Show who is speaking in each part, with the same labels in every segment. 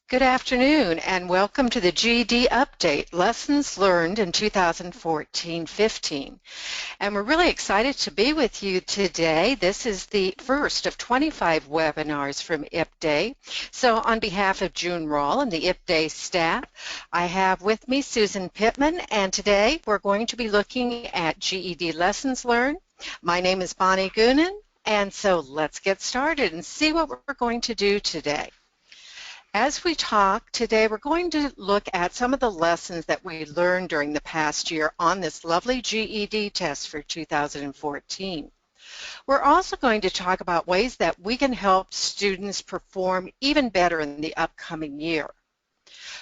Speaker 1: Good afternoon and welcome to the GED Update, Lessons Learned in 2014-15. And we're really excited to be with you today. This is the first of 25 webinars from IPDAY. So on behalf of June Rawl and the IPDAY staff, I have with me Susan Pittman, and today we're going to be looking at GED Lessons Learned. My name is Bonnie Goonan, and so let's get started and see what we're going to do today. As we talk today, we're going to look at some of the lessons that we learned during the past year on this lovely GED test for 2014. We're also going to talk about ways that we can help students perform even better in the upcoming year.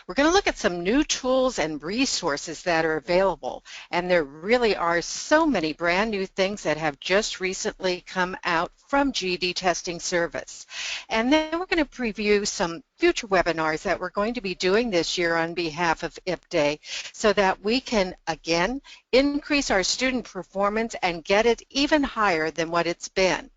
Speaker 1: We're going to look at some new tools and resources that are available, and there really are so many brand new things that have just recently come out from GED Testing Service. And then we're going to preview some future webinars that we're going to be doing this year on behalf of IPDAY so that we can, again, increase our student performance and get it even higher than what it's been.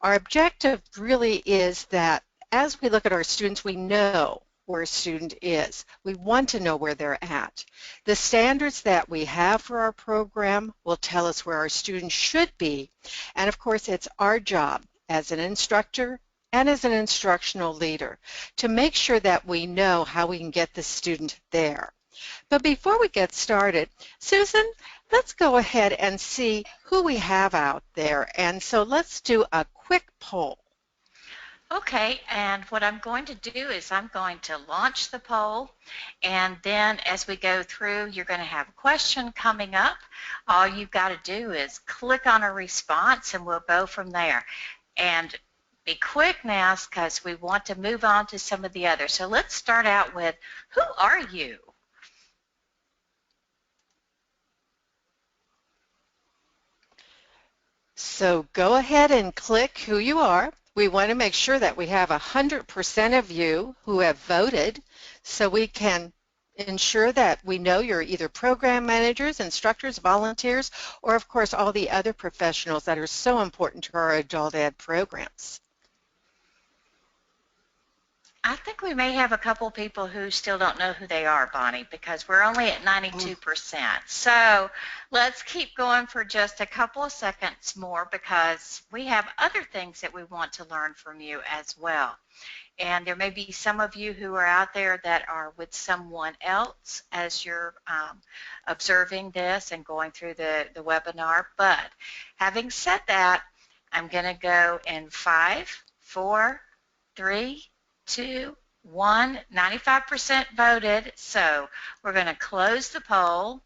Speaker 1: Our objective really is that as we look at our students, we know where a student is. We want to know where they're at. The standards that we have for our program will tell us where our students should be, and of course it's our job as an instructor and as an instructional leader to make sure that we know how we can get the student there. But before we get started, Susan, let's go ahead and see who we have out there, and so let's do a quick poll.
Speaker 2: Okay, and what I'm going to do is I'm going to launch the poll, and then as we go through, you're going to have a question coming up. All you've got to do is click on a response, and we'll go from there. And be quick now, because we want to move on to some of the others. So let's start out with, who are you?
Speaker 1: So go ahead and click who you are. We want to make sure that we have 100% of you who have voted so we can ensure that we know you're either program managers, instructors, volunteers, or of course all the other professionals that are so important to our adult ed programs.
Speaker 2: I think we may have a couple people who still don't know who they are, Bonnie, because we're only at 92%. So let's keep going for just a couple of seconds more because we have other things that we want to learn from you as well. And there may be some of you who are out there that are with someone else as you're observing this and going through the webinar. But having said that, I'm going to go in 5, 4, 3, 2, 1, 95% voted. So we're going to close the poll,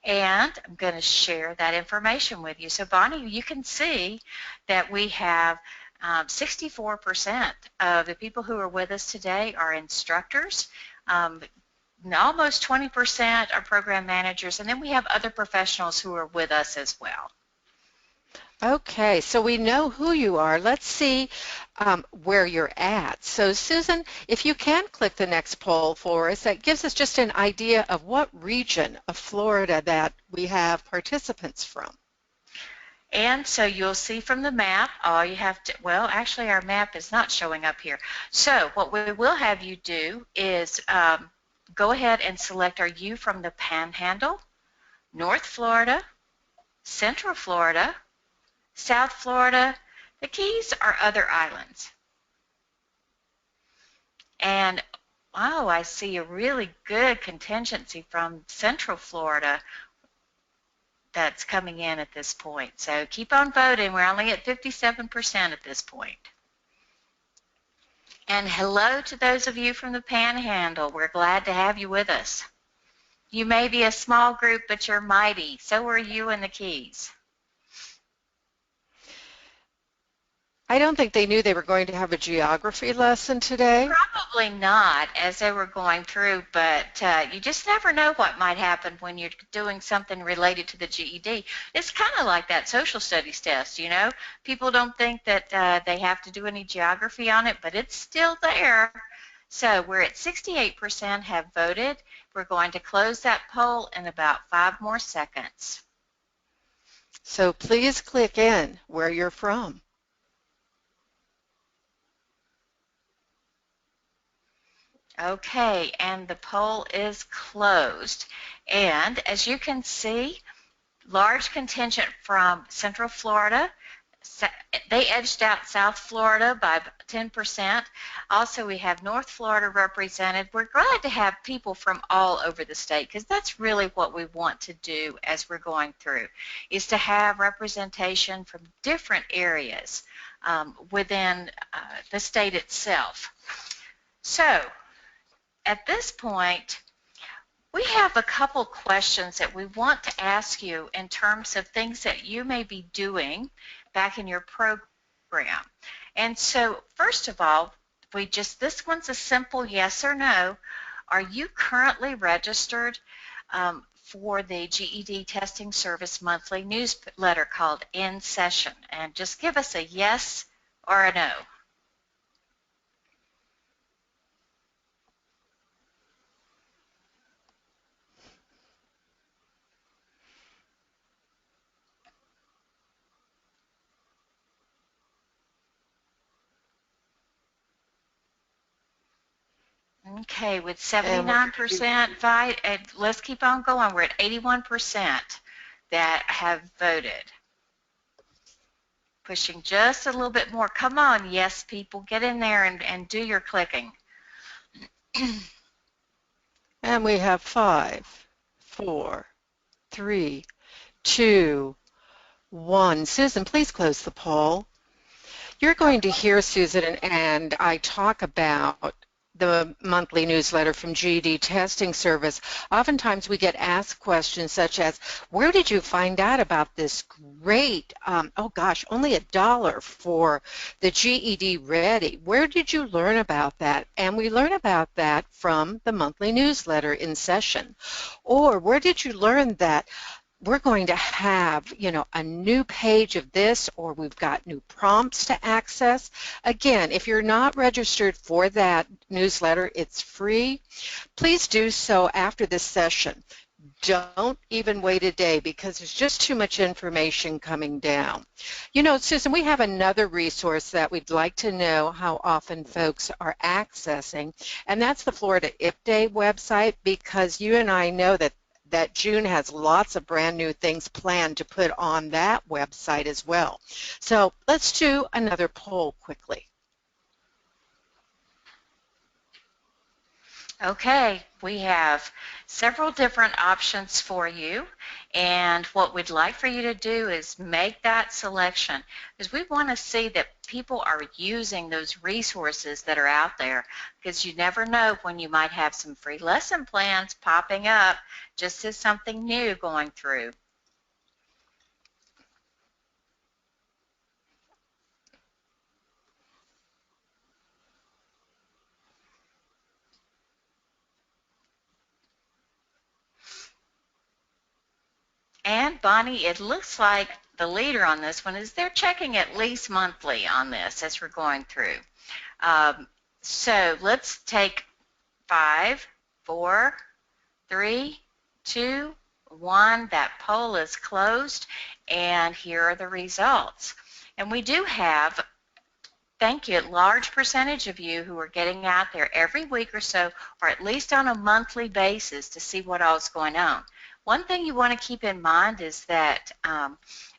Speaker 2: and I'm going to share that information with you. So Bonnie, you can see that we have 64% of the people who are with us today are instructors. Almost 20% are program managers, and then we have other professionals who are with us as well.
Speaker 1: Okay, so we know who you are. Let's see where you're at. So Susan, if you can click the next poll for us, that gives us just an idea of what region of Florida that we have participants from.
Speaker 2: And so you'll see from the map, all you have to, well, actually our map is not showing up here. So what we will have you do is go ahead and select, are you from the Panhandle, North Florida, Central Florida, South Florida, the Keys, or other islands? And, oh, I see a really good contingency from Central Florida that's coming in at this point. So keep on voting. We're only at 57% at this point. And hello to those of you from the Panhandle. We're glad to have you with us. You may be a small group, but you're mighty. So are you in the Keys.
Speaker 1: I don't think they knew they were going to have a geography lesson today.
Speaker 2: Probably not as they were going through, but you just never know what might happen when you're doing something related to the GED. It's kind of like that social studies test, you know. People don't think that they have to do any geography on it, but it's still there. So we're at 68% have voted. We're going to close that poll in about 5 more seconds.
Speaker 1: So please click in where you're from.
Speaker 2: Okay, and the poll is closed. And as you can see, large contingent from Central Florida. They edged out South Florida by 10%. Also, we have North Florida represented. We're glad to have people from all over the state because that's really what we want to do as we're going through, is to have representation from different areas within the state itself. So, at this point, we have a couple questions that we want to ask you in terms of things that you may be doing back in your program. And so, first of all, this one's a simple yes or no. Are you currently registered for the GED Testing Service monthly newsletter called In Session? And just give us a yes or a no. Okay, with 79%, let's keep on going. We're at 81% that have voted. Pushing just a little bit more. Come on, yes, people, get in there and do your clicking.
Speaker 1: And we have 5, 4, 3, 2, 1. Susan, please close the poll. You're going to hear Susan and I talk about the monthly newsletter from GED Testing Service. Oftentimes we get asked questions such as, where did you find out about this great, oh gosh, only $1 for the GED Ready? Where did you learn about that? And we learn about that from the monthly newsletter In Session. Or where did you learn that we're going to have, a new page of this, or we've got new prompts to access? Again, if you're not registered for that newsletter, it's free. Please do so after this session. Don't even wait a day because there's just too much information coming down. Susan, we have another resource that we'd like to know how often folks are accessing, and that's the Florida IPDAY website, because you and I know that June has lots of brand new things planned to put on that website as well. So let's do another poll quickly.
Speaker 2: Okay, we have several different options for you, and what we'd like for you to do is make that selection, because we want to see that people are using those resources that are out there, because you never know when you might have some free lesson plans popping up just as something new going through. And Bonnie, it looks like the leader on this one is they're checking at least monthly on this as we're going through. So let's take 5, 4, 3, 2, 1. That poll is closed, and here are the results. And we do have, thank you, a large percentage of you who are getting out there every week or so, or at least on a monthly basis, to see what else is going on. One thing you want to keep in mind is that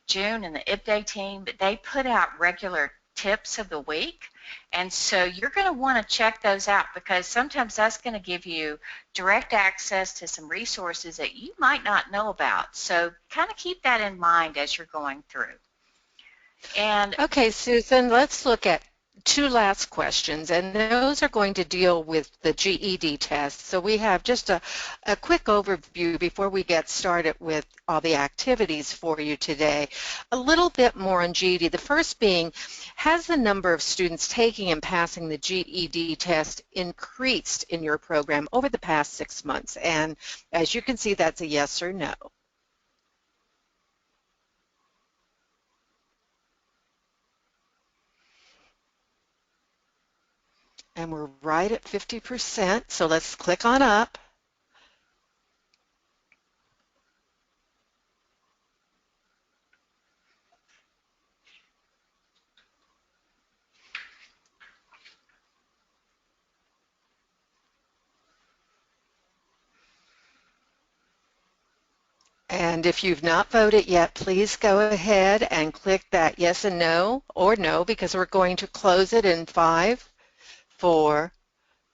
Speaker 2: June and the IPDAY team, they put out regular tips of the week, and so you're going to want to check those out, because sometimes that's going to give you direct access to some resources that you might not know about. So kind of keep that in mind as you're going through. And
Speaker 1: okay, Susan, let's look at two last questions, and those are going to deal with the GED test. So we have just a quick overview before we get started with all the activities for you today. A little bit more on GED. The first being, has the number of students taking and passing the GED test increased in your program over the past 6 months? And as you can see, that's a yes or no. And we're right at 50%, so let's click on up. And if you've not voted yet, please go ahead and click that yes and no, or no, because we're going to close it in 5, 4,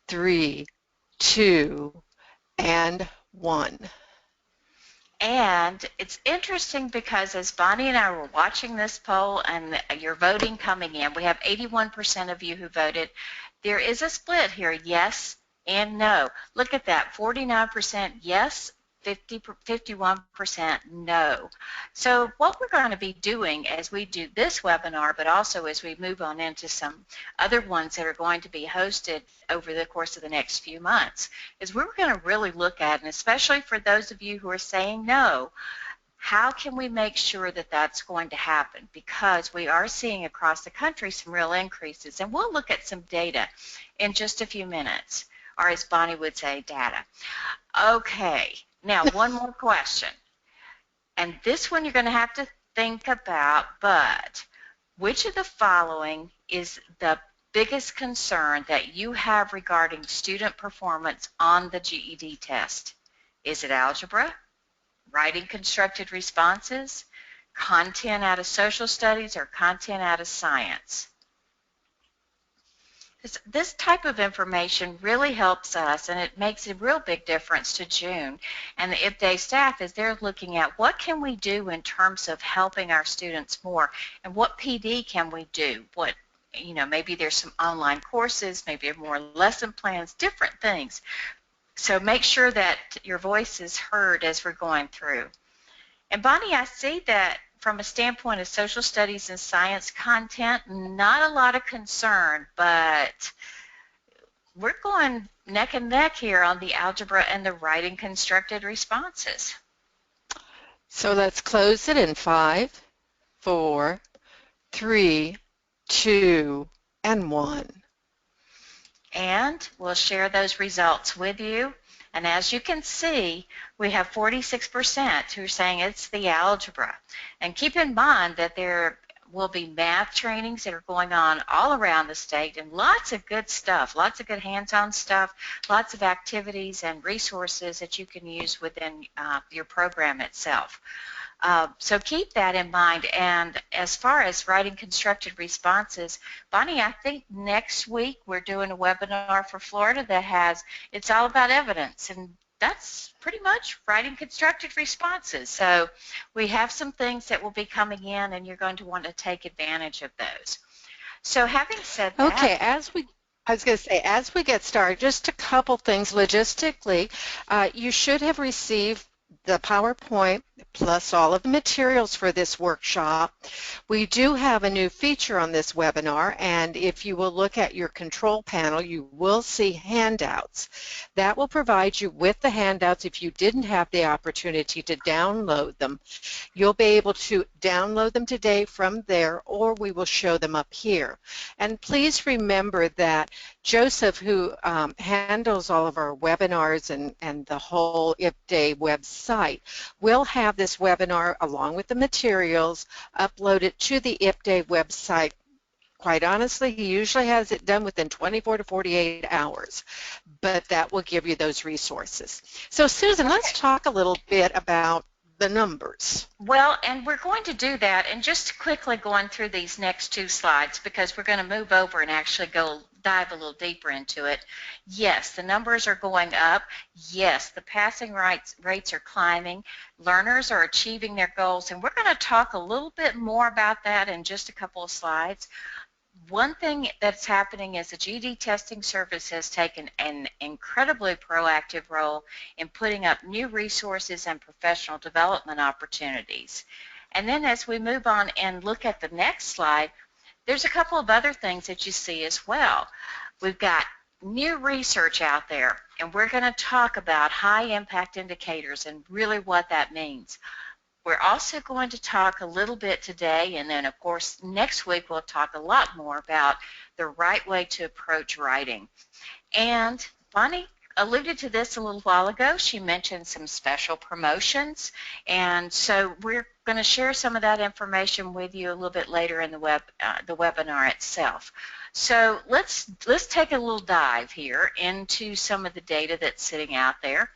Speaker 1: 3, 2, and 1.
Speaker 2: And it's interesting because as Bonnie and I were watching this poll and your voting coming in, we have 81% of you who voted. There is a split here, yes and no. Look at that, 49% yes, 51% no. So what we're going to be doing as we do this webinar, but also as we move on into some other ones that are going to be hosted over the course of the next few months, is we're going to really look at, and especially for those of you who are saying no, how can we make sure that that's going to happen? Because we are seeing across the country some real increases, and we'll look at some data in just a few minutes, or as Bonnie would say, data. Okay, now one more question, and this one you're going to have to think about, but which of the following is the biggest concern that you have regarding student performance on the GED test? Is it algebra, writing constructed responses, content out of social studies, or content out of science? This type of information really helps us, and it makes a real big difference to June and the IPDAY staff as they're looking at what can we do in terms of helping our students more, and what PD can we do, what, maybe there's some online courses, maybe more lesson plans, different things. So make sure that your voice is heard as we're going through. And Bonnie, I see that from a standpoint of social studies and science content, not a lot of concern, but we're going neck and neck here on the algebra and the writing constructed responses.
Speaker 1: So let's close it in 5, 4, 3, 2, and 1.
Speaker 2: And we'll share those results with you. And as you can see, we have 46% who are saying it's the algebra. And keep in mind that there will be math trainings that are going on all around the state, and lots of good stuff, lots of good hands-on stuff, lots of activities and resources that you can use within your program itself. So keep that in mind. And as far as writing constructed responses, Bonnie, I think next week we're doing a webinar for Florida that it's all about evidence, and that's pretty much writing constructed responses. So we have some things that will be coming in, and you're going to want to take advantage of those. So having said that.
Speaker 1: Okay, I was going to say, as we get started, just a couple things logistically. You should have received the PowerPoint plus all of the materials for this workshop. We do have a new feature on this webinar, and if you will look at your control panel, you will see handouts. That will provide you with the handouts if you didn't have the opportunity to download them. You'll be able to download them today from there, or we will show them up here. And please remember that Joseph, who handles all of our webinars and the whole IPDAY website, will have this webinar along with the materials uploaded to the IPDAY website. Quite honestly, he usually has it done within 24 to 48 hours, but that will give you those resources. So Susan, let's talk a little bit about the numbers.
Speaker 2: Well, and we're going to do that, and just quickly going through these next two slides because we're going to move over and actually dive a little deeper into it. Yes, the numbers are going up. Yes, the passing rates are climbing. Learners are achieving their goals, and we're going to talk a little bit more about that in just a couple of slides. One thing that's happening is the GED testing service has taken an incredibly proactive role in putting up new resources and professional development opportunities. And then as we move on and look at the next slide, there's a couple of other things that you see as well. We've got new research out there, and we're going to talk about high impact indicators and really what that means. We're also going to talk a little bit today, and then of course next week we'll talk a lot more about the right way to approach writing. And Bonnie alluded to this a little while ago. She mentioned some special promotions, and so we're going to share some of that information with you a little bit later in the webinar itself. So let's take a little dive here into some of the data that's sitting out there.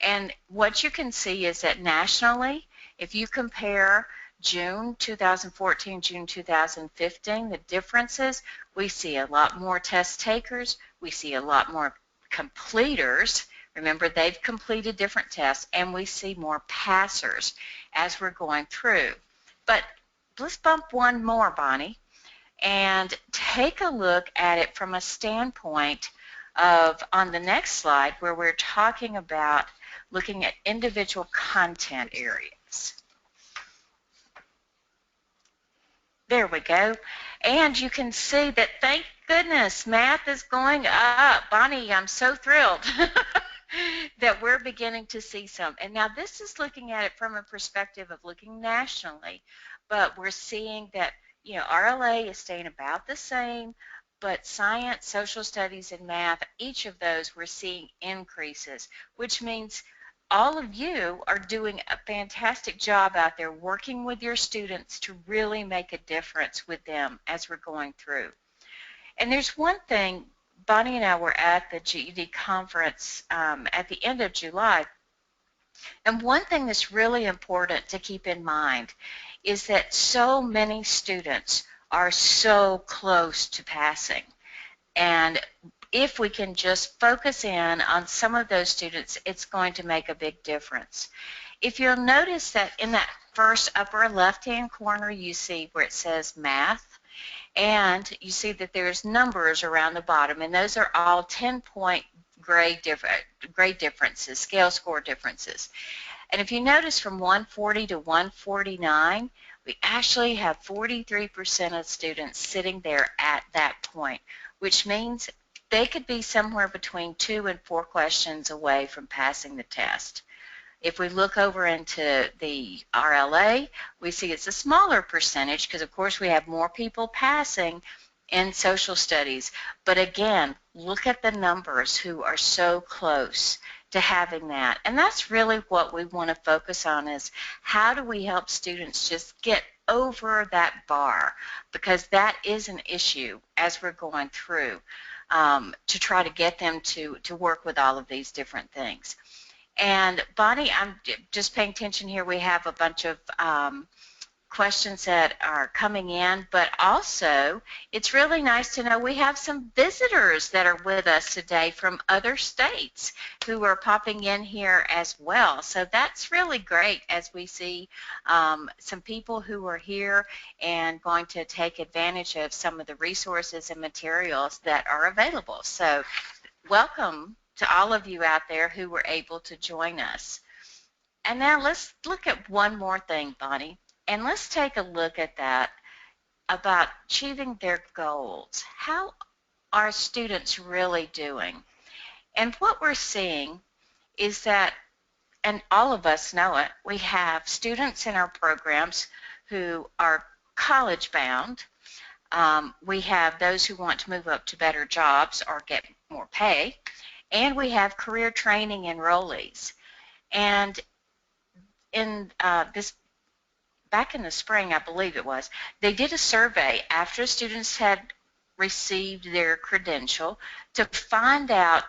Speaker 2: And what you can see is that nationally, if you compare June 2014, June 2015, the differences, we see a lot more test takers, we see a lot more completers. Remember, they've completed different tests, and we see more passers as we're going through. But let's bump one more, Bonnie, and take a look at it from a standpoint of, on the next slide, where we're talking about looking at individual content areas. There we go. And you can see that, thank goodness, math is going up. Bonnie, I'm so thrilled that we're beginning to see some. And now this is looking at it from a perspective of looking nationally, but we're seeing that, RLA is staying about the same, but science, social studies, and math, each of those we're seeing increases, which means all of you are doing a fantastic job out there working with your students to really make a difference with them as we're going through. And there's one thing, Bonnie and I were at the GED conference at the end of July, and one thing that's really important to keep in mind is that so many students are so close to passing. And if we can just focus in on some of those students, it's going to make a big difference. If you'll notice that in that first upper left-hand corner, you see where it says math, and you see that there's numbers around the bottom, and those are all 10-point grade differences, scale score differences. And if you notice from 140 to 149, we actually have 43% of students sitting there at that point, which means they could be somewhere between 2 and 4 questions away from passing the test. If we look over into the RLA, we see it's a smaller percentage because, of course, we have more people passing in social studies. But again, look at the numbers who are so close to having that. And that's really what we want to focus on, is how do we help students just get over that bar, because that is an issue as we're going through to try to get them to work with all of these different things. And Bonnie, I'm just paying attention here. We have a bunch of questions that are coming in, but also it's really nice to know we have some visitors that are with us today from other states who are popping in here as well. So that's really great as we see some people who are here and going to take advantage of some of the resources and materials that are available. So welcome to all of you out there who were able to join us. And now let's look at one more thing, Bonnie, and let's take a look at that about achieving their goals. How are students really doing? And what we're seeing is that, and all of us know it, we have students in our programs who are college bound. We have those who want to move up to better jobs or get more pay. And we have career training enrollees. And in back in the spring, I believe it was, they did a survey after students had received their credential to find out,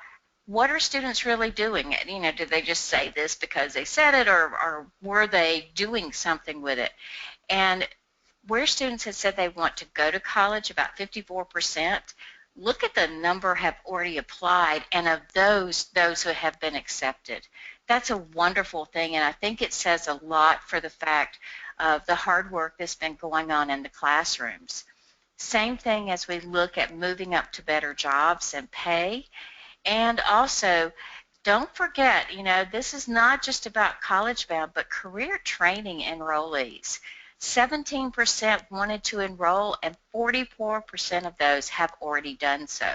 Speaker 2: what are students really doing? Did they just say this because they said it, or were they doing something with it? And where students had said they want to go to college, about 54%, look at the number have already applied, and of those who have been accepted. That's a wonderful thing, and I think it says a lot for the fact of the hard work that's been going on in the classrooms. Same thing as we look at moving up to better jobs and pay. And also, don't forget, this is not just about college bound, but career training enrollees. 17% wanted to enroll, and 44% of those have already done so.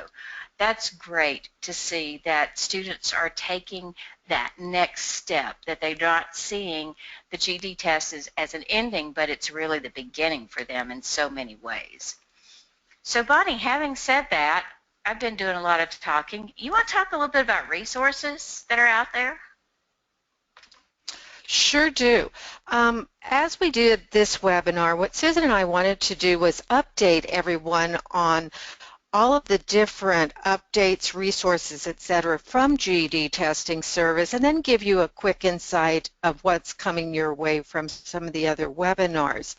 Speaker 2: That's great to see that students are taking that next step, that they're not seeing the GED test as an ending, but it's really the beginning for them in so many ways. So Bonnie, having said that, I've been doing a lot of talking. You want to talk a little bit about resources that are out there?
Speaker 1: Sure do. As we did this webinar, what Susan and I wanted to do was update everyone on all of the different updates, resources, etc. from GED Testing Service, and then give you a quick insight of what's coming your way from some of the other webinars.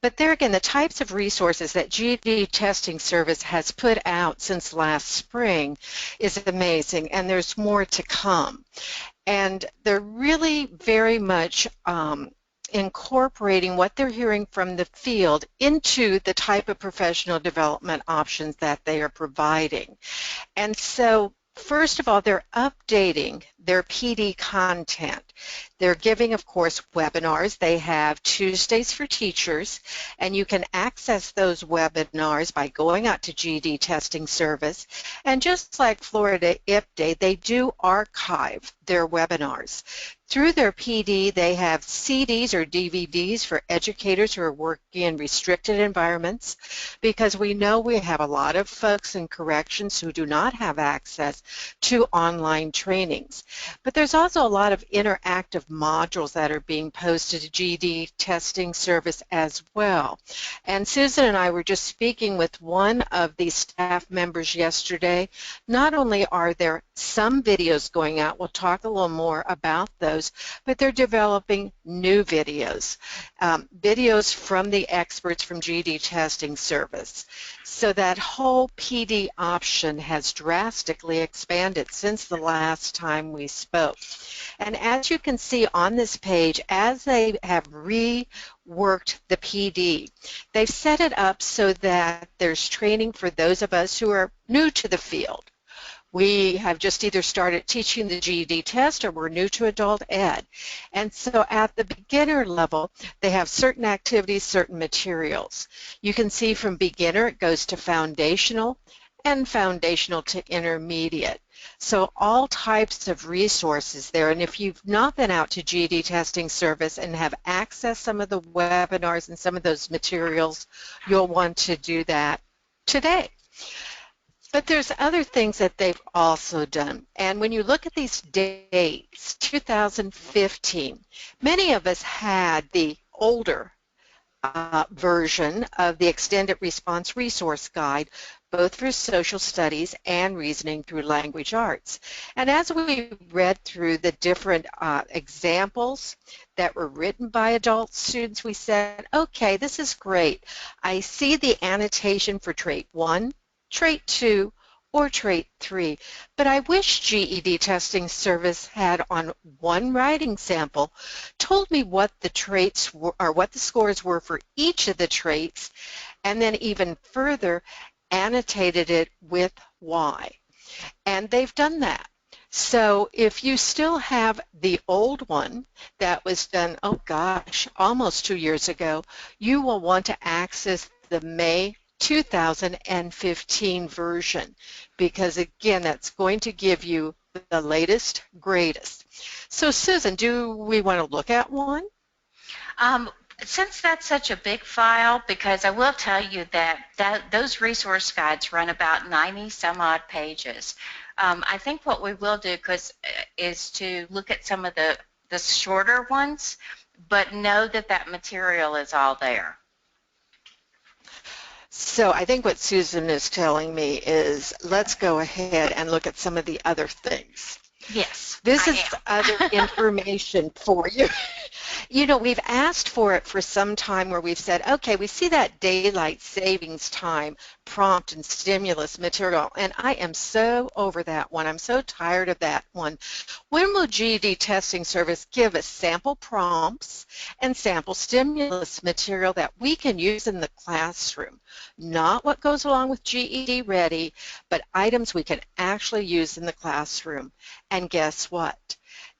Speaker 1: But there again, the types of resources that GED Testing Service has put out since last spring is amazing, and there's more to come. And they're really very much incorporating what they're hearing from the field into the type of professional development options that they are providing. And so, first of all, they're updating their PD content. They're giving, of course, webinars. They have Tuesdays for Teachers, and you can access those webinars by going out to GED Testing Service. And just like Florida IP Day, they do archive their webinars. Through their PD, they have CDs or DVDs for educators who are working in restricted environments, because we know we have a lot of folks in corrections who do not have access to online trainings. But there's also a lot of interactive modules that are being posted to GED Testing Service as well. And Susan and I were just speaking with one of these staff members yesterday. Not only are there some videos going out, we'll talk a little more about those, but they're developing new videos, videos from the experts from GED Testing Service. So that whole PD option has drastically expanded since the last time we spoke. And as you can see on this page, as they have reworked the PD, they've set it up so that there's training for those of us who are new to the field. We have just either started teaching the GED test or we're new to adult ed. And so at the beginner level, they have certain activities, certain materials. You can see from beginner it goes to foundational and foundational to intermediate. So all types of resources there. And if you've not been out to GED Testing Service and have accessed some of the webinars and some of those materials, you'll want to do that today. But there's other things that they've also done. And when you look at these dates, 2015, many of us had the older version of the Extended Response Resource Guide, both for social studies and reasoning through language arts. And as we read through the different examples that were written by adult students, we said, okay, this is great. I see the annotation for trait 1, trait 2, or trait 3, but I wish GED Testing Service had on one writing sample told me what the traits were, or what the scores were for each of the traits, and then even further annotated it with why. And they've done that. So if you still have the old one that was done, oh gosh, almost 2 years ago, you will want to access the May 2015 version, because again, that's going to give you the latest, greatest. So Susan, do we want to look at one?
Speaker 2: Since that's such a big file, because I will tell you that those resource guides run about 90 some odd pages. I think what we will do is to look at some of the shorter ones, but know that that material is all there.
Speaker 1: So I think what Susan is telling me is let's go ahead and look at some of the other things.
Speaker 2: Yes,
Speaker 1: this is other information for you. You know, we've asked for it for some time, where we've said, okay, we see that daylight savings time prompt and stimulus material, and I am so over that one. I'm so tired of that one. When will GED Testing Service give us sample prompts and sample stimulus material that we can use in the classroom? Not what goes along with GED Ready, but items we can actually use in the classroom. And guess what?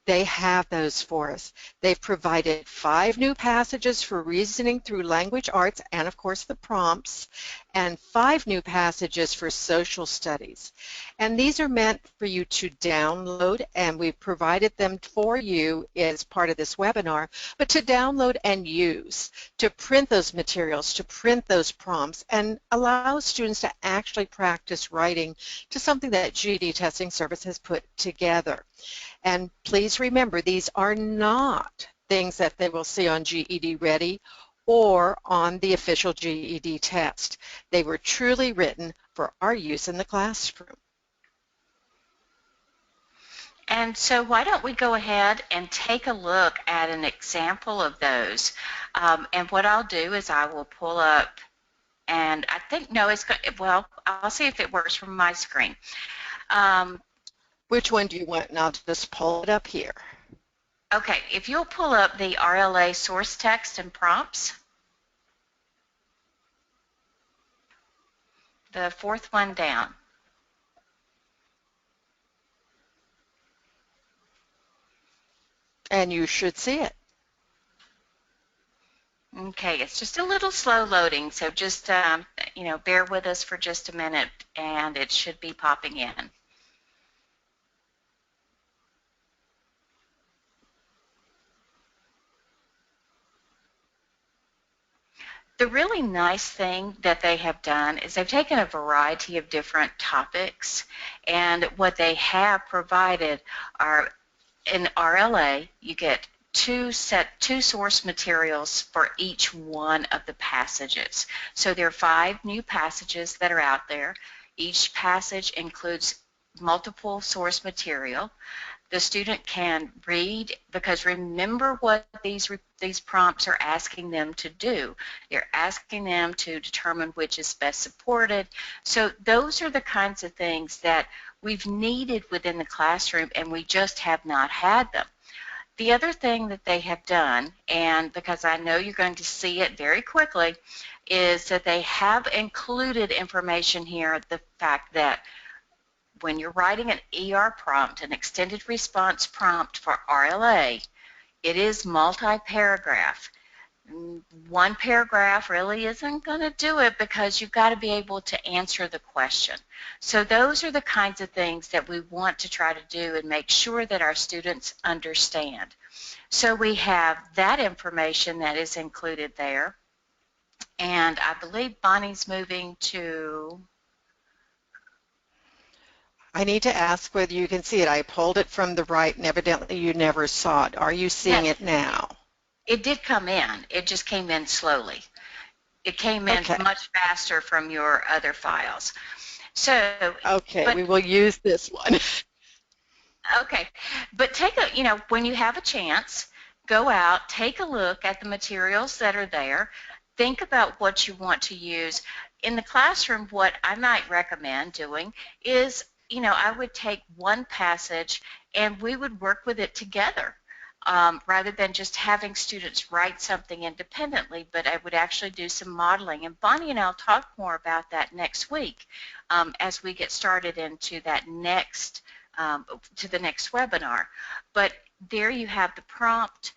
Speaker 1: They have those for us. They've provided 5 new passages for reasoning through language arts, and of course the prompts, and 5 new passages for social studies. And these are meant for you to download, and we've provided them for you as part of this webinar, but to download and use, to print those materials, to print those prompts, and allow students to actually practice writing to something that GED Testing Service has put together. And please remember, these are not things that they will see on GED Ready or on the official GED test. They were truly written for our use in the classroom.
Speaker 2: And so why don't we go ahead and take a look at an example of those. And what I'll do is I will pull up, and I think, no, it's good. Well, I'll see if it works from my screen.
Speaker 1: Which one do you want? And I'll just pull it up here.
Speaker 2: Okay, if you'll pull up the RLA source text and prompts, the fourth one down.
Speaker 1: And you should see it.
Speaker 2: Okay, it's just a little slow loading, so just bear with us for just a minute, and it should be popping in. The really nice thing that they have done is they've taken a variety of different topics, and what they have provided are, in RLA, you get two source materials for each one of the passages. So there are 5 new passages that are out there. Each passage includes multiple source material. The student can read, because remember what these prompts are asking them to do. They're asking them to determine which is best supported. So those are the kinds of things that we've needed within the classroom, and we just have not had them. The other thing that they have done, and because I know you're going to see it very quickly, is that they have included information here, the fact that when you're writing an ER prompt, an extended response prompt for RLA, it is multi-paragraph. One paragraph really isn't going to do it, because you've got to be able to answer the question. So those are the kinds of things that we want to try to do and make sure that our students understand. So we have that information that is included there. And I believe Bonnie's moving to...
Speaker 1: I need to ask whether you can see it. I pulled it from the right, and evidently you never saw it. Are you seeing it now?
Speaker 2: It did come in. It just came in slowly. It came in much faster from your other files. So,
Speaker 1: okay, we will use this one.
Speaker 2: Okay, but when you have a chance, go out, take a look at the materials that are there, think about what you want to use. In the classroom, what I might recommend doing is, I would take one passage and we would work with it together. Rather than just having students write something independently, but I would actually do some modeling. And Bonnie and I'll talk more about that next week as we get started into that to the next webinar. But there you have the prompt.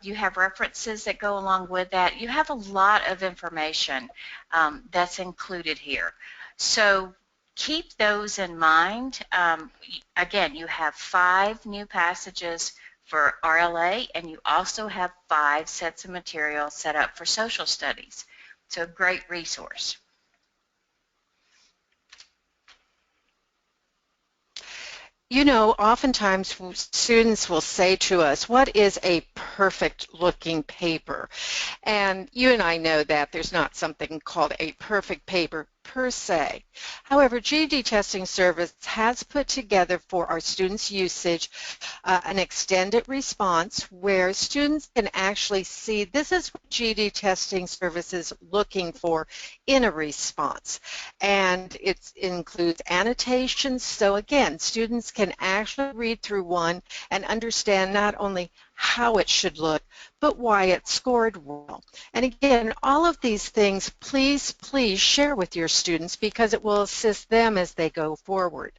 Speaker 2: You have references that go along with that. You have a lot of information that's included here. So keep those in mind. Again, you have 5 new passages for RLA, and you also have 5 sets of material set up for social studies. So a great resource.
Speaker 1: Oftentimes students will say to us, what is a perfect looking paper? And you and I know that there's not something called a perfect paper per se. However, GED Testing Service has put together for our students' usage an extended response where students can actually see this is what GED Testing Service is looking for in a response. And it includes annotations, so again, students can actually read through one and understand not only how it should look, but why it scored well. And again, all of these things, please share with your students, because it will assist them as they go forward.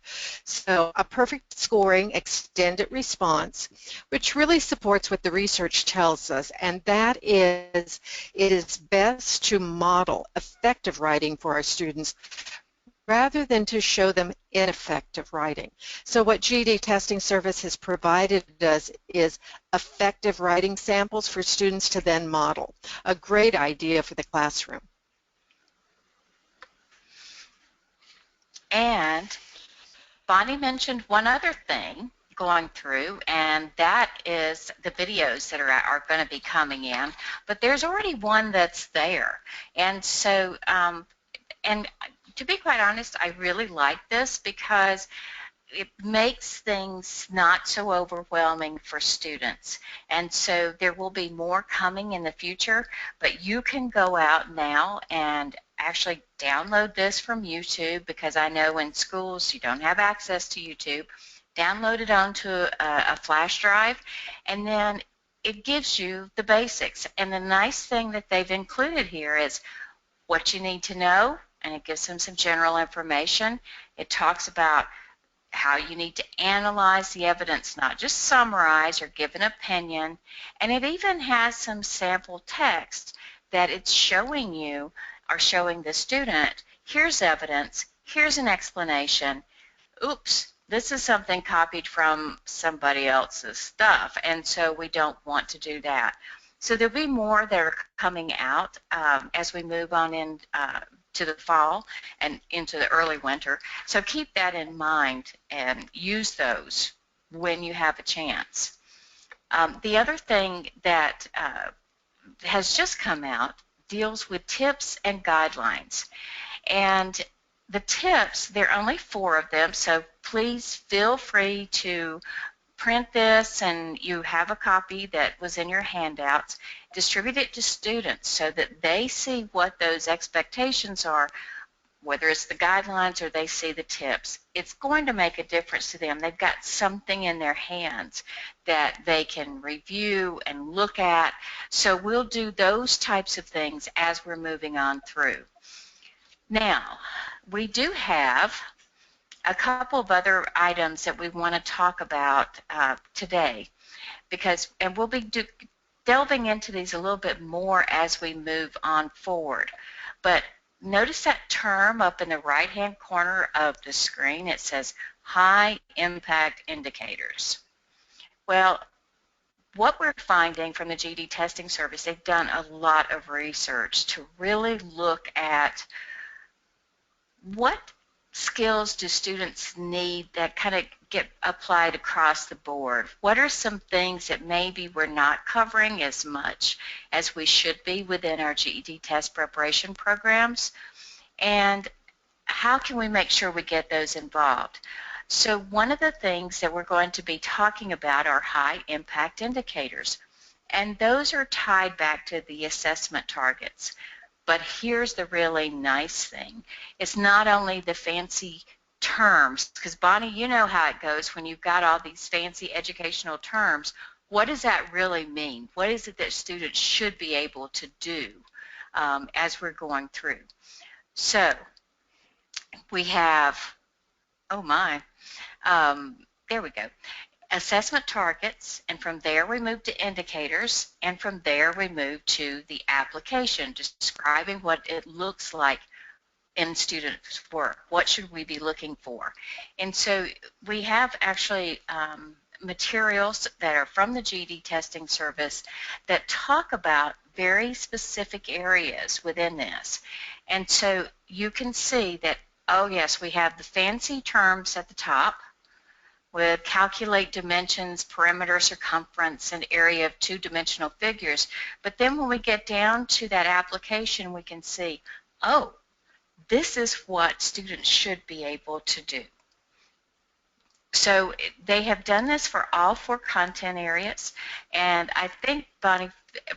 Speaker 1: So a perfect scoring extended response, which really supports what the research tells us, and that is it is best to model effective writing for our students rather than to show them ineffective writing. So what GED Testing Service has provided us is effective writing samples for students to then model. A great idea for the classroom.
Speaker 2: And Bonnie mentioned one other thing going through, and that is the videos that are going to be coming in. But there's already one that's there. And so, and to be quite honest, I really like this because it makes things not so overwhelming for students. And so there will be more coming in the future, but you can go out now and actually download this from YouTube, because I know in schools you don't have access to YouTube. Download it onto a flash drive, and then it gives you the basics. And the nice thing that they've included here is what you need to know, and it gives them some general information. It talks about how you need to analyze the evidence, not just summarize or give an opinion. And it even has some sample text that it's showing you, or showing the student, here's evidence, here's an explanation. Oops, this is something copied from somebody else's stuff, and so we don't want to do that. So there'll be more that are coming out as we move on in to the fall and into the early winter. So keep that in mind and use those when you have a chance. The other thing that has just come out deals with tips and guidelines. And the tips, there are only 4 of them, so please feel free to print this, and you have a copy that was in your handouts. Distribute it to students so that they see what those expectations are, whether it's the guidelines or they see the tips. It's going to make a difference to them. They've got something in their hands that they can review and look at. So we'll do those types of things as we're moving on through. Now, we do have a couple of other items that we want to talk about today, and we'll be delving into these a little bit more as we move on forward. But notice that term up in the right-hand corner of the screen. It says high impact indicators. Well, what we're finding from the GED testing service, they've done a lot of research to really look at what skills do students need that kind of get applied across the board. What are some things that maybe we're not covering as much as we should be within our GED test preparation programs, and how can we make sure we get those involved? So one of the things that we're going to be talking about are high impact indicators, and those are tied back to the assessment targets. But here's the really nice thing. It's not only the fancy terms, because Bonnie, you know how it goes when you've got all these fancy educational terms. What does that really mean? What is it that students should be able to do as we're going through? So we have, oh my, there we go. Assessment targets, and from there we move to indicators, and from there we move to the application, describing what it looks like in students' work. What should we be looking for? And so we have actually materials that are from the GED testing service that talk about very specific areas within this. And so you can see that, oh yes, we have the fancy terms at the top, with calculate dimensions, perimeter, circumference, and area of 2-dimensional figures. But then when we get down to that application, we can see, oh, this is what students should be able to do. So they have done this for all 4 content areas, and I think, Bonnie,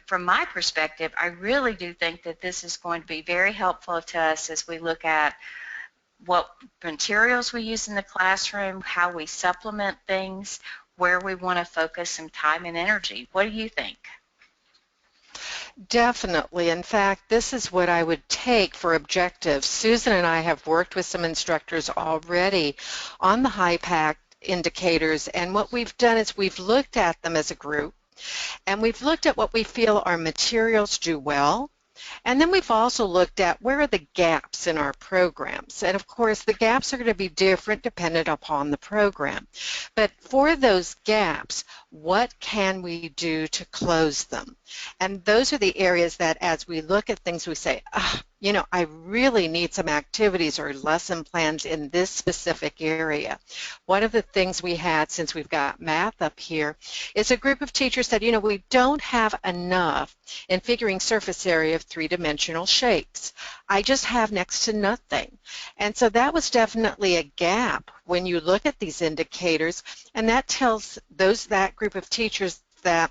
Speaker 2: from my perspective, I really do think that this is going to be very helpful to us as we look at what materials we use in the classroom, how we supplement things, where we want to focus some time and energy. What do you think?
Speaker 1: Definitely. In fact, this is what I would take for objectives. Susan and I have worked with some instructors already on the high impact indicators, and what we've done is we've looked at them as a group, and we've looked at what we feel our materials do well. And then we've also looked at where are the gaps in our programs. And of course, the gaps are going to be different dependent upon the program. But for those gaps, what can we do to close them? And those are the areas that as we look at things, we say, oh, you know, I really need some activities or lesson plans in this specific area. One of the things we had, since we've got math up here, is a group of teachers said, you know, we don't have enough in figuring surface area of three-dimensional shapes. I just have next to nothing. And so that was definitely a gap when you look at these indicators, and that tells that group of teachers that,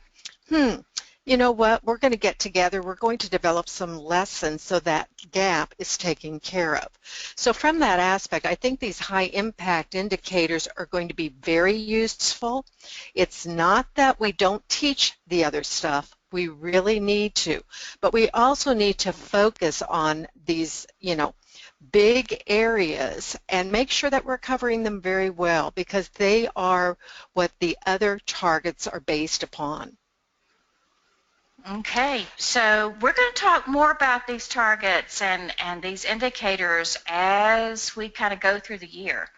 Speaker 1: you know what, we're going to get together, we're going to develop some lessons so that gap is taken care of. So from that aspect, I think these high impact indicators are going to be very useful. It's not that we don't teach the other stuff, we really need to, but we also need to focus on these, you know, big areas and make sure that we're covering them very well, because they are what the other targets are based upon.
Speaker 2: Okay, so we're going to talk more about these targets and these indicators as we kind of go through the year.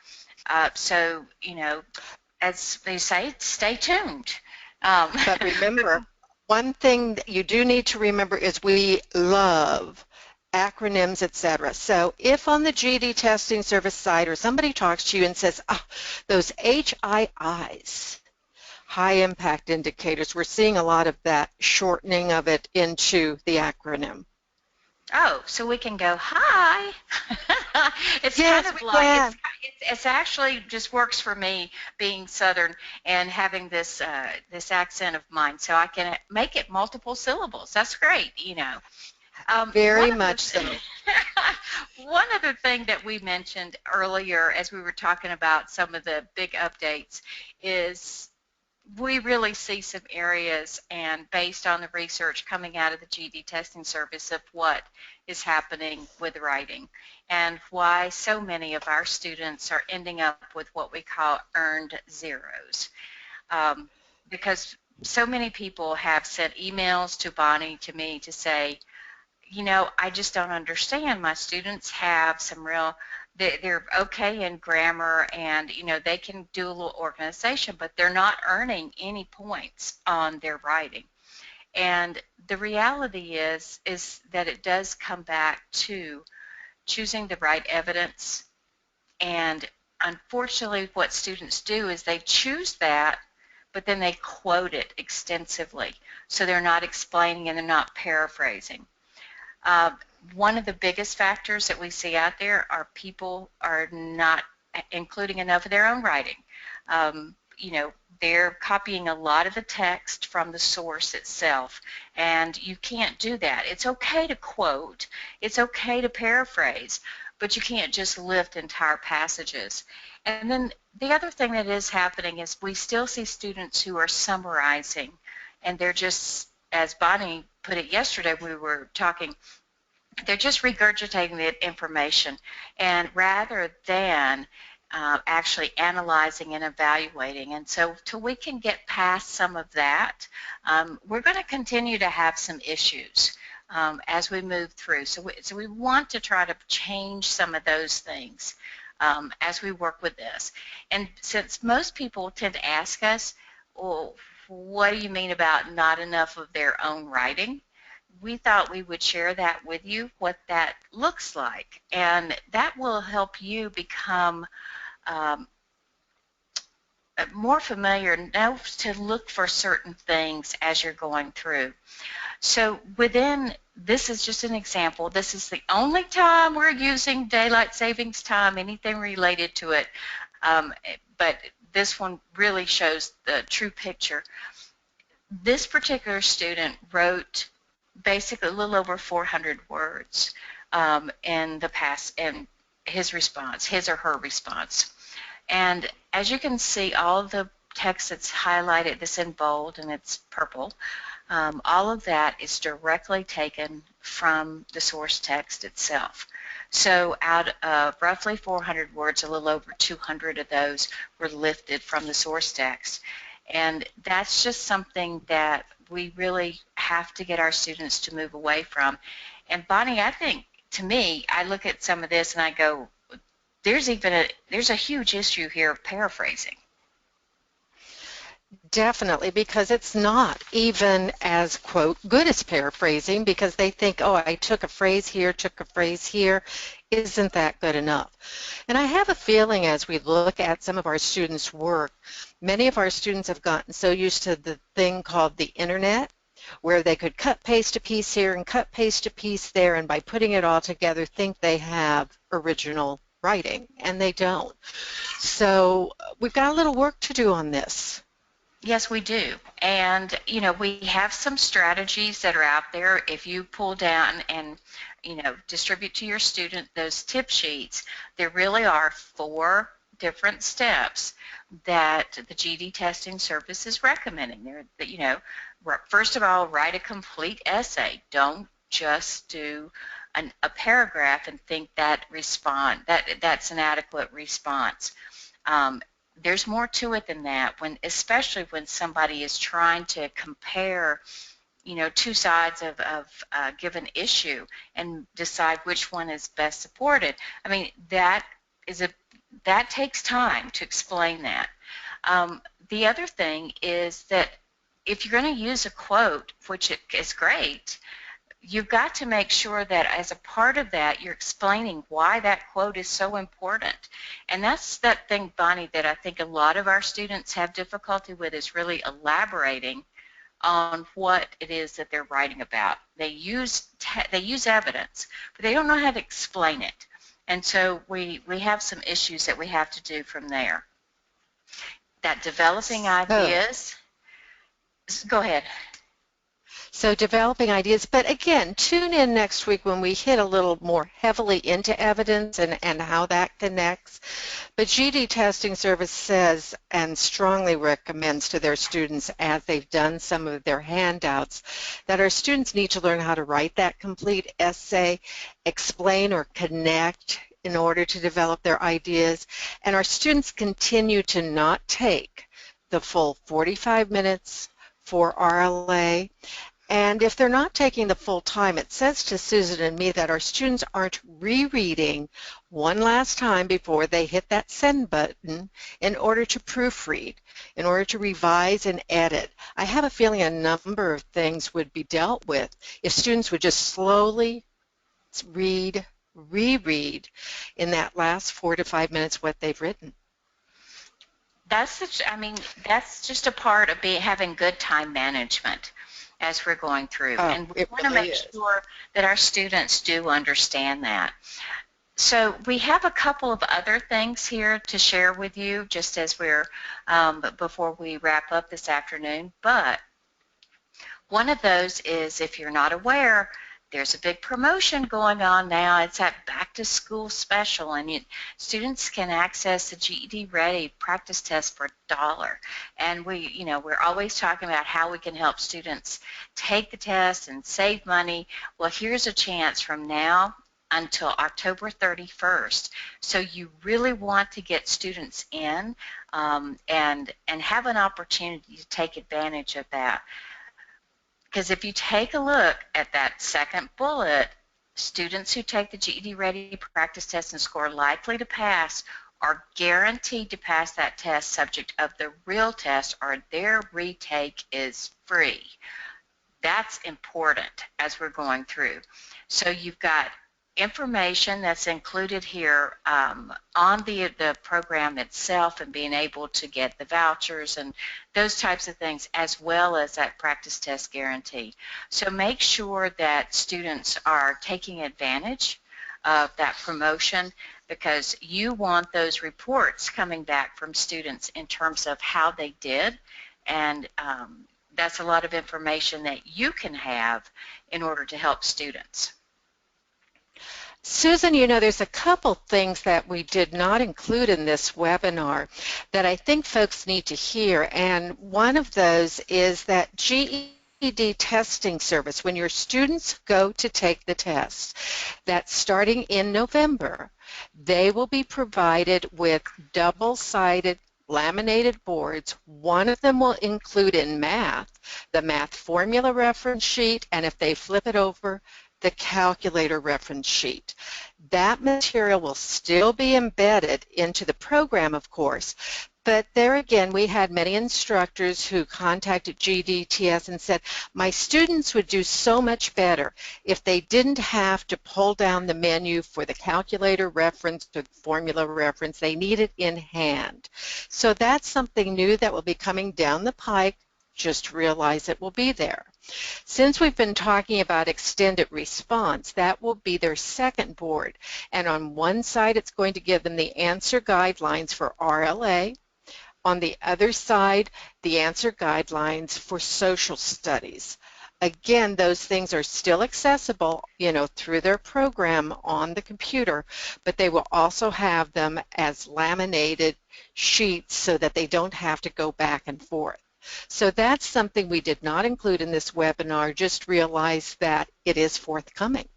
Speaker 2: So, you know, as they say, stay tuned.
Speaker 1: But remember, one thing that you do need to remember is we love acronyms, etc. So if on the GED testing service site or somebody talks to you and says, oh, those HIIs, high impact indicators, we're seeing a lot of that shortening of it into the acronym.
Speaker 2: Oh, so we can go, hi. It's
Speaker 1: Yes,
Speaker 2: kind of
Speaker 1: we
Speaker 2: like,
Speaker 1: can.
Speaker 2: it's actually just works for me being Southern and having this this accent of mine, so I can make it multiple syllables. That's great, you know.
Speaker 1: Very much so.
Speaker 2: One other thing that we mentioned earlier as we were talking about some of the big updates is we really see some areas, and based on the research coming out of the GED testing service, of what is happening with writing and why so many of our students are ending up with what we call earned zeros. Because so many people have sent emails to Bonnie, to me, to say, you know, I just don't understand. My students have some real, they're okay in grammar, and, you know, they can do a little organization, but they're not earning any points on their writing. And the reality is that it does come back to choosing the right evidence. And unfortunately, what students do is they choose that, but then they quote it extensively. So they're not explaining and they're not paraphrasing. One of the biggest factors that we see out there are people are not including enough of their own writing. You know, they're copying a lot of the text from the source itself, and you can't do that. It's okay to quote, it's okay to paraphrase, but you can't just lift entire passages. And then the other thing that is happening is we still see students who are summarizing, and they're just, as Bonnie put it yesterday, we were talking, they're just regurgitating the information, and rather than actually analyzing and evaluating. And so till we can get past some of that, we're going to continue to have some issues as we move through. So we want to try to change some of those things as we work with this. And since most people tend to ask us, well, what do you mean about not enough of their own writing? We thought we would share that with you, what that looks like, and that will help you become more familiar, know to look for certain things as you're going through. So within, this is just an example, this is the only time we're using daylight savings time, anything related to it, but this one really shows the true picture. This particular student wrote basically a little over 400 words in the past, in his response, his or her response. And as you can see, all of the text that's highlighted, this in bold and it's purple, all of that is directly taken from the source text itself. So out of roughly 400 words, a little over 200 of those were lifted from the source text. And that's just something that we really have to get our students to move away from. And Bonnie, I think, to me, I look at some of this and I go, there's a huge issue here of paraphrasing.
Speaker 1: Definitely, because it's not even as, quote, good as paraphrasing, because they think, oh, I took a phrase here, took a phrase here. Isn't that good enough? And I have a feeling as we look at some of our students' work, many of our students have gotten so used to the thing called the internet, where they could cut, paste a piece here and cut, paste a piece there, and by putting it all together, think they have original writing, and they don't. So we've got a little work to do on this.
Speaker 2: Yes, we do. And, we have some strategies that are out there. If you pull down and, distribute to your student those tip sheets, there really are 4 different steps that the GED testing service is recommending. First of all, write a complete essay. Don't just do a paragraph and think that's an adequate response. There's more to it than that, especially when somebody is trying to compare, 2 sides of a given issue and decide which one is best supported. I mean, that takes time to explain that. The other thing is that if you're going to use a quote, which is great, you've got to make sure that as a part of that, you're explaining why that quote is so important. And that's that thing, Bonnie, that I think a lot of our students have difficulty with, is really elaborating on what it is that they're writing about. They use evidence, but they don't know how to explain it. And so we have some issues that we have to do from there. That developing ideas, go ahead.
Speaker 1: So developing ideas, but again, tune in next week when we hit a little more heavily into evidence and how that connects. But GED Testing Service says and strongly recommends to their students, as they've done some of their handouts, that our students need to learn how to write that complete essay, explain or connect in order to develop their ideas, and our students continue to not take the full 45 minutes for RLA. And if they're not taking the full time, it says to Susan and me that our students aren't rereading one last time before they hit that send button in order to proofread, in order to revise and edit. I have a feeling a number of things would be dealt with if students would just slowly read, reread in that last 4 to 5 minutes what they've written.
Speaker 2: That's just a part of having good time management as we're going through. And we want to make sure that our students do understand that. So we have a couple of other things here to share with you just as we're, before we wrap up this afternoon. But one of those is, if you're not aware, there's a big promotion going on now. It's that back to school special, and students can access the GED Ready practice test for $1. And we're always talking about how we can help students take the test and save money. Well, here's a chance from now until October 31st. So you really want to get students in and have an opportunity to take advantage of that. Because if you take a look at that second bullet, students who take the GED Ready practice test and score likely to pass are guaranteed to pass that test subject of the real test, or their retake is free. That's important as we're going through. So you've got information that's included here on the program itself, and being able to get the vouchers and those types of things, as well as that practice test guarantee. So make sure that students are taking advantage of that promotion, because you want those reports coming back from students in terms of how they did, and that's a lot of information that you can have in order to help students.
Speaker 1: Susan, there's a couple things that we did not include in this webinar that I think folks need to hear, and one of those is that GED testing service, when your students go to take the test, that's starting in November, they will be provided with double-sided laminated boards. One of them will include in math the math formula reference sheet, and if they flip it over, the calculator reference sheet. That material will still be embedded into the program, of course, But there again, we had many instructors who contacted GDTS and said, my students would do so much better if they didn't have to pull down the menu for the calculator reference or the formula reference. They need it in hand. So that's something new that will be coming down the pike. Just realize it will be there. Since we've been talking about extended response, that will be their second board. And on one side, it's going to give them the answer guidelines for RLA. On the other side, the answer guidelines for social studies. Again, those things are still accessible, through their program on the computer, but they will also have them as laminated sheets so that they don't have to go back and forth. So that's something we did not include in this webinar. Just realize that it is forthcoming.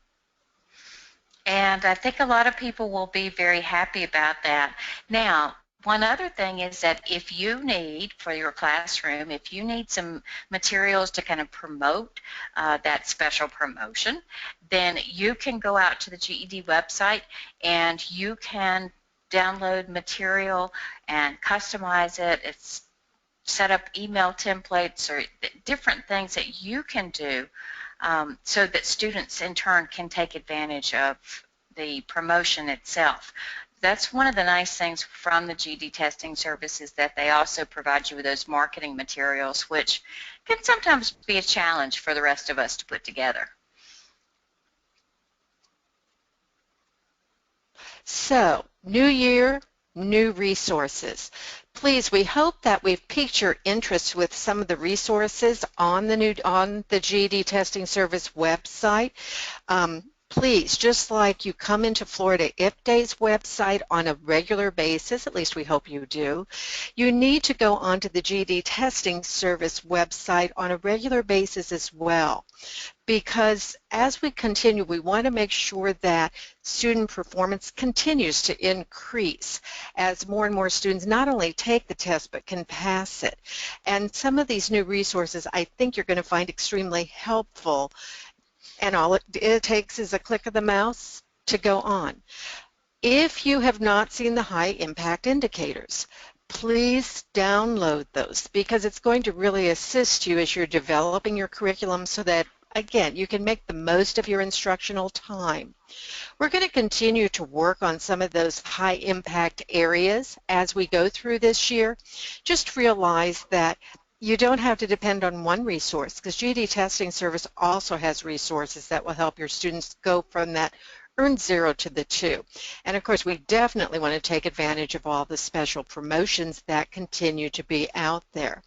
Speaker 2: And I think a lot of people will be very happy about that. Now, one other thing is that if you need, for your classroom, if you need some materials to kind of promote that special promotion, then you can go out to the GED website and you can download material and customize it. It's set up email templates or different things that you can do so that students in turn can take advantage of the promotion itself. That's one of the nice things from the GED testing services, that they also provide you with those marketing materials, which can sometimes be a challenge for the rest of us to put together.
Speaker 1: So, new year, new resources. Please, we hope that we've piqued your interest with some of the resources on the GED testing service website. Please, just like you come into Florida IPDA's website on a regular basis, at least we hope you do, you need to go onto the GED testing service website on a regular basis as well. Because as we continue, we want to make sure that student performance continues to increase as more and more students not only take the test but can pass it. And some of these new resources I think you're going to find extremely helpful, and all it takes is a click of the mouse to go on. If you have not seen the high impact indicators, please download those, because it's going to really assist you as you're developing your curriculum so that, again, you can make the most of your instructional time. We're going to continue to work on some of those high impact areas as we go through this year. Just realize that you don't have to depend on one resource, because GED Testing Service also has resources that will help your students go from that earned 0 to the 2. And of course, we definitely want to take advantage of all the special promotions that continue to be out there.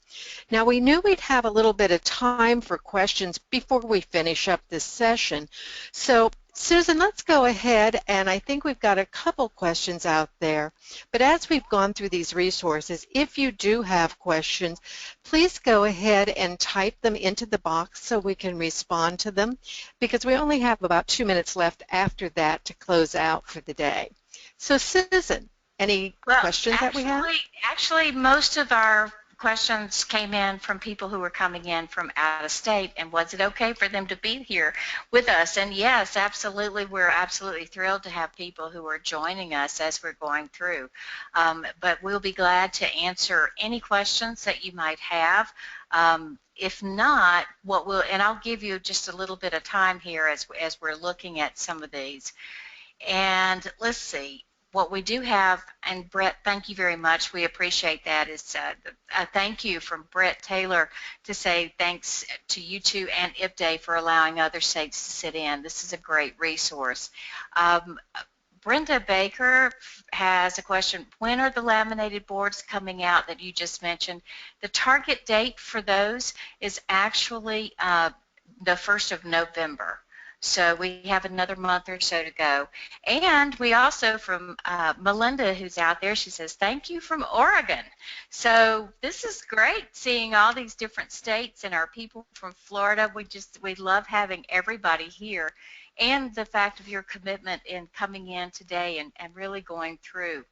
Speaker 1: Now, we knew we'd have a little bit of time for questions before we finish up this session. So, Susan, let's go ahead, and I think we've got a couple questions out there. But as we've gone through these resources, if you do have questions, please go ahead and type them into the box so we can respond to them, because we only have about 2 minutes left after that to close out for the day. So, Susan, any questions that we have?
Speaker 2: Actually, most of our questions came in from people who were coming in from out of state, and was it okay for them to be here with us? And yes, absolutely, we're absolutely thrilled to have people who are joining us as we're going through. But we'll be glad to answer any questions that you might have. If not, and I'll give you just a little bit of time here as we're looking at some of these. And let's see. What we do have, and Brett, thank you very much. We appreciate that. Is a thank you from Brett Taylor to say thanks to you two and IPDA for allowing other states to sit in. This is a great resource. Brenda Baker has a question. When are the laminated boards coming out that you just mentioned? The target date for those is actually the 1st of November. So we have another month or so to go. And we also, from Melinda, who's out there, she says, thank you from Oregon. So this is great, seeing all these different states and our people from Florida. We love having everybody here, and the fact of your commitment in coming in today and really going through.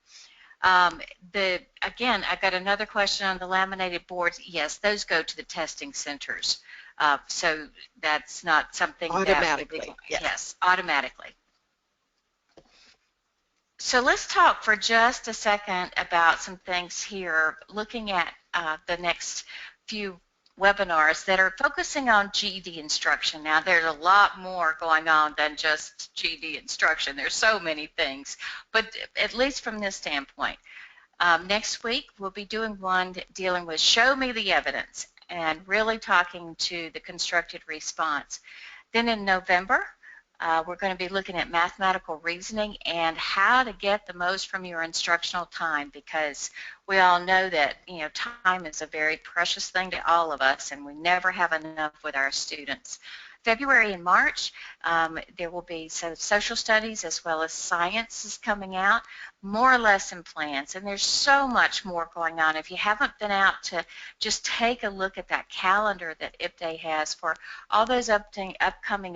Speaker 2: Again, I got another question on the laminated boards. Yes, those go to the testing centers. So that's not something
Speaker 1: automatically.
Speaker 2: That yes, automatically. So let's talk for just a second about some things here, looking at the next few webinars that are focusing on GED instruction. Now, there's a lot more going on than just GED instruction. There's so many things, but at least from this standpoint. Next week, we'll be doing one dealing with show me the evidence and really talking to the constructed response. Then in November, we're going to be looking at mathematical reasoning and how to get the most from your instructional time, because we all know that time is a very precious thing to all of us, and we never have enough with our students. February and March, there will be social studies as well as science is coming out, more lesson plans, and there's so much more going on. If you haven't been out to just take a look at that calendar that IPDAY has for all those upcoming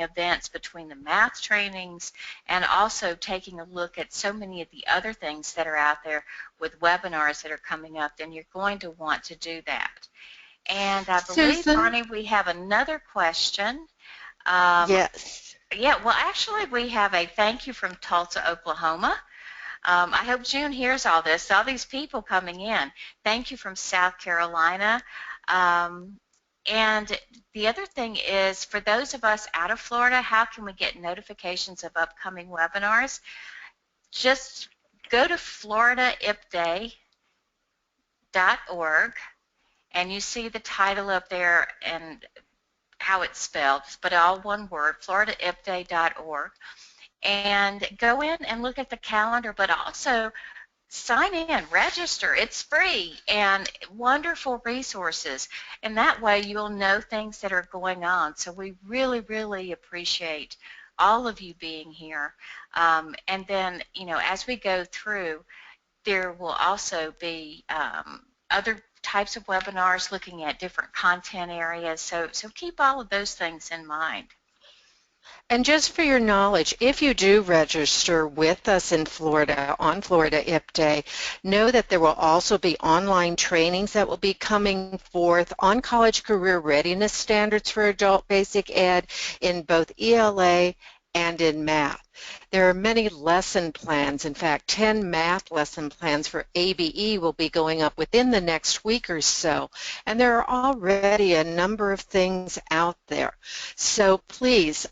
Speaker 2: events between the math trainings and also taking a look at so many of the other things that are out there with webinars that are coming up, then you're going to want to do that. And I believe,
Speaker 1: Susan?
Speaker 2: Bonnie, we have another question.
Speaker 1: Yes.
Speaker 2: Yeah, well, actually, we have a thank you from Tulsa, Oklahoma. I hope June hears all this, all these people coming in. Thank you from South Carolina. And the other thing is, for those of us out of Florida, how can we get notifications of upcoming webinars? Just go to floridaipday.org, and you see the title up there and how it's spelled, but all one word, floridaipday.org, and go in and look at the calendar, but also sign in, register. It's free and wonderful resources, and that way you'll know things that are going on. So we really, really appreciate all of you being here. And then, as we go through, there will also be other types of webinars looking at different content areas. So keep all of those things in mind.
Speaker 1: And just for your knowledge, if you do register with us in Florida on Florida IPDAY, know that there will also be online trainings that will be coming forth on college career readiness standards for adult basic ed in both ELA and in math. There are many lesson plans. In fact, 10 math lesson plans for ABE will be going up within the next week or so. And there are already a number of things out there. So please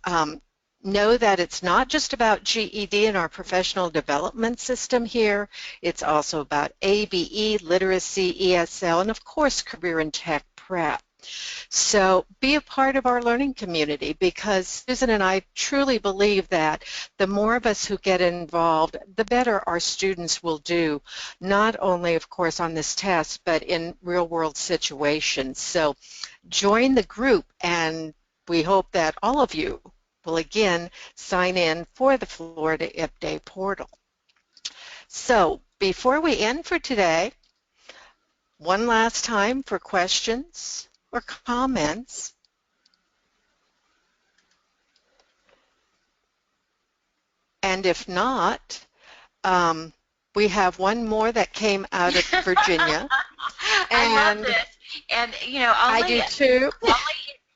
Speaker 1: know that it's not just about GED and our professional development system here. It's also about ABE, literacy, ESL, and of course career and tech prep. So be a part of our learning community, because Susan and I truly believe that the more of us who get involved, the better our students will do, not only, of course, on this test, but in real-world situations. So join the group, and we hope that all of you will again sign in for the Florida IPDAY portal. So before we end for today, one last time for questions or comments. And if not, we have one more that came out of Virginia.
Speaker 2: I love this. And,
Speaker 1: I do too.
Speaker 2: Only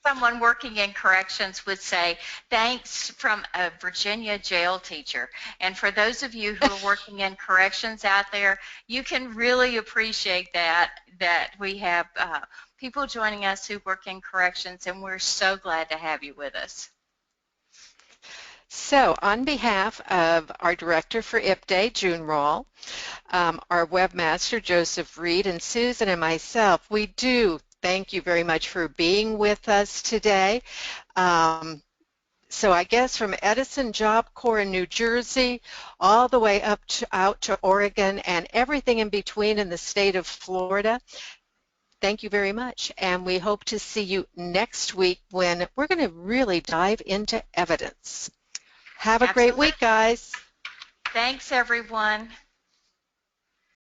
Speaker 2: someone working in corrections would say, thanks from a Virginia jail teacher. And for those of you who are working in corrections out there, you can really appreciate that we have people joining us who work in corrections, and we're so glad to have you with us.
Speaker 1: So on behalf of our director for IPDAY, June Rawl, our webmaster, Joseph Reed, and Susan and myself, we do thank you very much for being with us today. So I guess from Edison Job Corps in New Jersey all the way up out to Oregon and everything in between in the state of Florida, thank you very much. And we hope to see you next week when we're going to really dive into evidence. Have a great week, guys.
Speaker 2: Thanks, everyone.